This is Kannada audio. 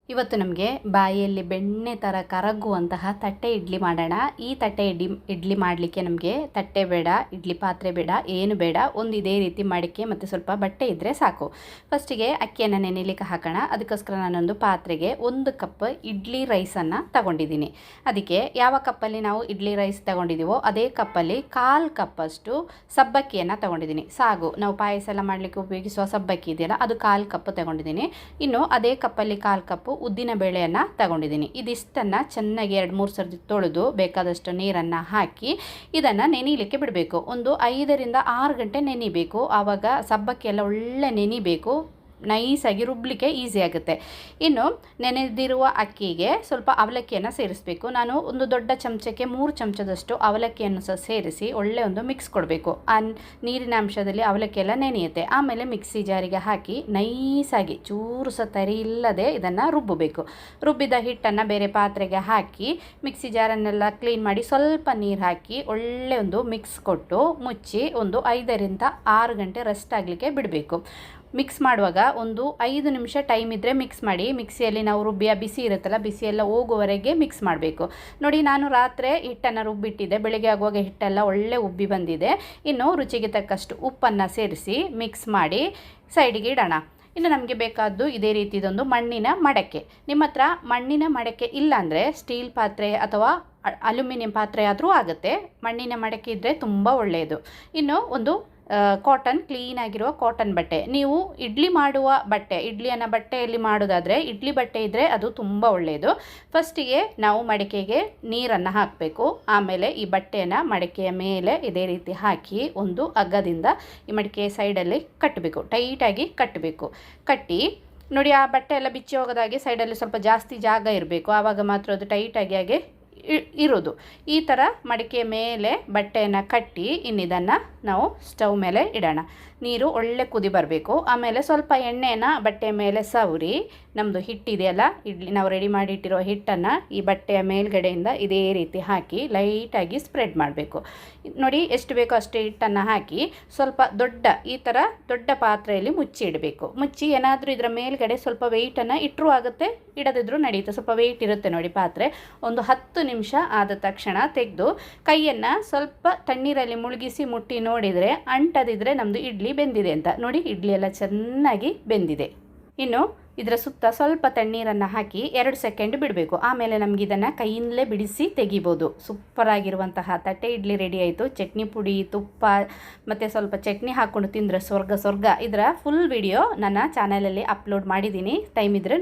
ಇವತ್ತು ನಮಗೆ ಬಾಯಿಯಲ್ಲಿ ಬೆಣ್ಣೆ ಥರ ಕರಗುವಂತಹ ತಟ್ಟೆ ಇಡ್ಲಿ ಮಾಡೋಣ. ಈ ತಟ್ಟೆ ಇಡ್ಲಿ ಮಾಡಲಿಕ್ಕೆ ನಮಗೆ ತಟ್ಟೆ ಬೇಡ, ಇಡ್ಲಿ ಪಾತ್ರೆ ಬೇಡ, ಏನು ಬೇಡ. ಒಂದು ಇದೇ ರೀತಿ ಮಡಿಕೆ ಮತ್ತು ಸ್ವಲ್ಪ ಬಟ್ಟೆ ಇದ್ದರೆ ಸಾಕು. ಫಸ್ಟಿಗೆ ಅಕ್ಕಿಯನ್ನು ನೆನೆಯಲಿಕ್ಕೆ ಹಾಕೋಣ. ಅದಕ್ಕೋಸ್ಕರ ನಾನೊಂದು ಪಾತ್ರೆಗೆ 1 ಕಪ್ ಇಡ್ಲಿ ರೈಸನ್ನು ತಗೊಂಡಿದ್ದೀನಿ. ಅದಕ್ಕೆ ಯಾವ ಕಪ್ಪಲ್ಲಿ ನಾವು ಇಡ್ಲಿ ರೈಸ್ ತಗೊಂಡಿದ್ದೀವೋ ಅದೇ ಕಪ್ಪಲ್ಲಿ 1/4 ಕಪ್ಪಷ್ಟು ಸಬ್ಬಕ್ಕಿಯನ್ನು ತಗೊಂಡಿದ್ದೀನಿ. ಸಾಗು, ನಾವು ಪಾಯಸ ಎಲ್ಲ ಮಾಡಲಿಕ್ಕೆ ಉಪಯೋಗಿಸುವ ಸಬ್ಬಕ್ಕಿ ಇದೆಯಲ್ಲ, ಅದು 1/4 ಕಪ್ ತಗೊಂಡಿದ್ದೀನಿ. ಇನ್ನು ಅದೇ ಕಪ್ಪಲ್ಲಿ 1/4 ಕಪ್ಪು ಉದ್ದಿನ ಬೇಳೆಯನ್ನು ತಗೊಂಡಿದ್ದೀನಿ. ಇದಿಷ್ಟನ್ನು ಚೆನ್ನಾಗಿ 2-3 ಸರ್ತಿ ತೊಳೆದು ಬೇಕಾದಷ್ಟು ನೀರನ್ನು ಹಾಕಿ ಇದನ್ನು ನೆನೆಯಲಿಕ್ಕೆ ಬಿಡಬೇಕು. ಒಂದು 5ರಿಂದ 6 ಗಂಟೆ ನೆನಿಬೇಕು. ಆವಾಗ ಸಬ್ಬಕ್ಕಿ ಎಲ್ಲ ಒಳ್ಳೆ ನೆನಿಬೇಕು, ನೈಸಾಗಿ ರುಬ್ಬಲಿಕ್ಕೆ ಈಸಿ ಆಗುತ್ತೆ. ಇನ್ನು ನೆನೆದಿರುವ ಅಕ್ಕಿಗೆ ಸ್ವಲ್ಪ ಅವಲಕ್ಕಿಯನ್ನು ಸೇರಿಸಬೇಕು. ನಾನು ಒಂದು ದೊಡ್ಡ ಚಮಚಕ್ಕೆ 3 ಚಮಚದಷ್ಟು ಅವಲಕ್ಕಿಯನ್ನು ಸಹ ಸೇರಿಸಿ ಒಳ್ಳೆ ಒಂದು ಮಿಕ್ಸ್ ಕೊಡಬೇಕು. ಆ ನೀರಿನ ಅಂಶದಲ್ಲಿ ಅವಲಕ್ಕಿ ಎಲ್ಲ ನೆನೆಯುತ್ತೆ. ಆಮೇಲೆ ಮಿಕ್ಸಿ ಜಾರಿಗೆ ಹಾಕಿ ನೈಸಾಗಿ ಚೂರು ಸಹ ತರಿ ಇಲ್ಲದೆ ಇದನ್ನು ರುಬ್ಬಬೇಕು. ರುಬ್ಬಿದ ಹಿಟ್ಟನ್ನು ಬೇರೆ ಪಾತ್ರೆಗೆ ಹಾಕಿ ಮಿಕ್ಸಿ ಜಾರನ್ನೆಲ್ಲ ಕ್ಲೀನ್ ಮಾಡಿ ಸ್ವಲ್ಪ ನೀರು ಹಾಕಿ ಒಳ್ಳೆ ಒಂದು ಮಿಕ್ಸ್ ಕೊಟ್ಟು ಮುಚ್ಚಿ ಒಂದು 5ರಿಂದ 6 ಗಂಟೆ ರೆಸ್ಟ್ ಆಗಲಿಕ್ಕೆ ಬಿಡಬೇಕು. ಮಿಕ್ಸ್ ಮಾಡುವಾಗ ಒಂದು 5 ನಿಮಿಷ ಟೈಮ್ ಇದ್ದರೆ ಮಿಕ್ಸ್ ಮಾಡಿ. ಮಿಕ್ಸಿಯಲ್ಲಿ ನಾವು ರುಬ್ಬಿಯ ಬಿಸಿ ಇರುತ್ತಲ್ಲ, ಬಿಸಿ ಎಲ್ಲ ಹೋಗುವವರೆಗೆ ಮಿಕ್ಸ್ ಮಾಡಬೇಕು. ನೋಡಿ, ನಾನು ರಾತ್ರಿ ಹಿಟ್ಟನ್ನು ರುಬ್ಬಿಟ್ಟಿದ್ದೆ, ಬೆಳಗ್ಗೆ ಆಗುವಾಗ ಹಿಟ್ಟೆಲ್ಲ ಒಳ್ಳೆ ಉಬ್ಬಿ ಬಂದಿದೆ. ಇನ್ನು ರುಚಿಗೆ ತಕ್ಕಷ್ಟು ಉಪ್ಪನ್ನು ಸೇರಿಸಿ ಮಿಕ್ಸ್ ಮಾಡಿ ಸೈಡಿಗೆ ಇಡೋಣ. ಇನ್ನು ನಮಗೆ ಬೇಕಾದ್ದು ಇದೇ ರೀತಿದೊಂದು ಮಣ್ಣಿನ ಮಡಕೆ. ನಿಮ್ಮ ಹತ್ರ ಮಣ್ಣಿನ ಮಡಕೆ ಇಲ್ಲ ಅಂದರೆ ಸ್ಟೀಲ್ ಪಾತ್ರೆ ಅಥವಾ ಅಲ್ಯೂಮಿನಿಯಂ ಪಾತ್ರೆ ಆದರೂ ಆಗುತ್ತೆ. ಮಣ್ಣಿನ ಮಡಕೆ ಇದ್ದರೆ ತುಂಬ ಒಳ್ಳೆಯದು. ಇನ್ನು ಒಂದು ಕಾಟನ್, ಕ್ಲೀನಾಗಿರುವ ಕಾಟನ್ ಬಟ್ಟೆ. ನೀವು ಇಡ್ಲಿ ಮಾಡುವ ಬಟ್ಟೆ, ಇಡ್ಲಿಯನ್ನು ಬಟ್ಟೆಯಲ್ಲಿ ಮಾಡೋದಾದರೆ ಇಡ್ಲಿ ಬಟ್ಟೆ ಇದ್ದರೆ ಅದು ತುಂಬ ಒಳ್ಳೆಯದು. ಫಸ್ಟಿಗೆ ನಾವು ಮಡಿಕೆಗೆ ನೀರನ್ನು ಹಾಕಬೇಕು. ಆಮೇಲೆ ಈ ಬಟ್ಟೆಯನ್ನು ಮಡಿಕೆಯ ಮೇಲೆ ಇದೇ ರೀತಿ ಹಾಕಿ ಒಂದು ಹಗ್ಗದಿಂದ ಈ ಮಡಿಕೆಯ ಸೈಡಲ್ಲಿ ಕಟ್ಟಬೇಕು, ಟೈಟಾಗಿ ಕಟ್ಟಬೇಕು. ಕಟ್ಟಿ ನೋಡಿ, ಆ ಬಟ್ಟೆ ಎಲ್ಲ ಬಿಚ್ಚಿ ಹೋಗೋದಾಗಿ ಸೈಡಲ್ಲಿ ಸ್ವಲ್ಪ ಜಾಸ್ತಿ ಜಾಗ ಇರಬೇಕು, ಆವಾಗ ಮಾತ್ರ ಅದು ಟೈಟಾಗಿ ಹಾಗೆ ಇರೋದು. ಈ ಥರ ಮಡಿಕೆಯ ಮೇಲೆ ಬಟ್ಟೆಯನ್ನು ಕಟ್ಟಿ ಇನ್ನಿದನ್ನು ನಾವು ಸ್ಟವ್ ಮೇಲೆ ಇಡೋಣ. ನೀರು ಒಳ್ಳೆ ಕುದಿ ಬರಬೇಕು. ಆಮೇಲೆ ಸ್ವಲ್ಪ ಎಣ್ಣೆನ ಬಟ್ಟೆಯ ಮೇಲೆ ಸವರಿ ನಮ್ಮದು ಹಿಟ್ಟಿದೆಯಲ್ಲ, ಇಡ್ಲಿ ನಾವು ರೆಡಿ ಮಾಡಿಟ್ಟಿರೋ ಹಿಟ್ಟನ್ನು ಈ ಬಟ್ಟೆಯ ಮೇಲ್ಗಡೆಯಿಂದ ಇದೇ ರೀತಿ ಹಾಕಿ ಲೈಟಾಗಿ ಸ್ಪ್ರೆಡ್ ಮಾಡಬೇಕು. ನೋಡಿ, ಎಷ್ಟು ಬೇಕೋ ಅಷ್ಟು ಹಿಟ್ಟನ್ನು ಹಾಕಿ ಸ್ವಲ್ಪ ಈ ಥರ ದೊಡ್ಡ ಪಾತ್ರೆಯಲ್ಲಿ ಮುಚ್ಚಿ ಇಡಬೇಕು. ಮುಚ್ಚಿ ಏನಾದರೂ ಇದರ ಮೇಲ್ಗಡೆ ಸ್ವಲ್ಪ ವೆಯ್ಟನ್ನು ಇಟ್ಟರೂ ಆಗುತ್ತೆ, ಇಡದಿದ್ರೂ ನಡೆಯುತ್ತೆ. ಸ್ವಲ್ಪ ವೆಯ್ಟ್ ಇರುತ್ತೆ ನೋಡಿ ಪಾತ್ರೆ. ಒಂದು 10 ನಿಮಿಷ ಆದ ತಕ್ಷಣ ತೆಗೆದು ಕೈಯನ್ನು ಸ್ವಲ್ಪ ತಣ್ಣೀರಲ್ಲಿ ಮುಳುಗಿಸಿ ಮುಟ್ಟಿ ನೋಡಿದರೆ ಅಂಟದಿದ್ದರೆ ನಮ್ಮದು ಇಡ್ಲಿ ಬೆಂದಿದೆ ಅಂತ. ನೋಡಿ, ಇಡ್ಲಿ ಎಲ್ಲ ಚೆನ್ನಾಗಿ ಬೆಂದಿದೆ. ಇನ್ನು ಇದರ ಸುತ್ತ ಸ್ವಲ್ಪ ತಣ್ಣೀರನ್ನು ಹಾಕಿ 2 ಸೆಕೆಂಡ್ ಬಿಡಬೇಕು. ಆಮೇಲೆ ನಮಗೆ ಇದನ್ನು ಕೈಯಿಂದಲೇ ಬಿಡಿಸಿ ತೆಗಿಬೋದು. ಸೂಪರಾಗಿರುವಂತಹ ತಟ್ಟೆ ಇಡ್ಲಿ ರೆಡಿ ಆಯಿತು. ಚಟ್ನಿ ಪುಡಿ, ತುಪ್ಪ ಮತ್ತು ಸ್ವಲ್ಪ ಚಟ್ನಿ ಹಾಕ್ಕೊಂಡು ತಿಂದರೆ ಸ್ವರ್ಗ. ಇದರ ಫುಲ್ ವಿಡಿಯೋ ನನ್ನ ಚಾನಲಲ್ಲಿ ಅಪ್ಲೋಡ್ ಮಾಡಿದ್ದೀನಿ, ಟೈಮ್ ಇದ್ದರೆ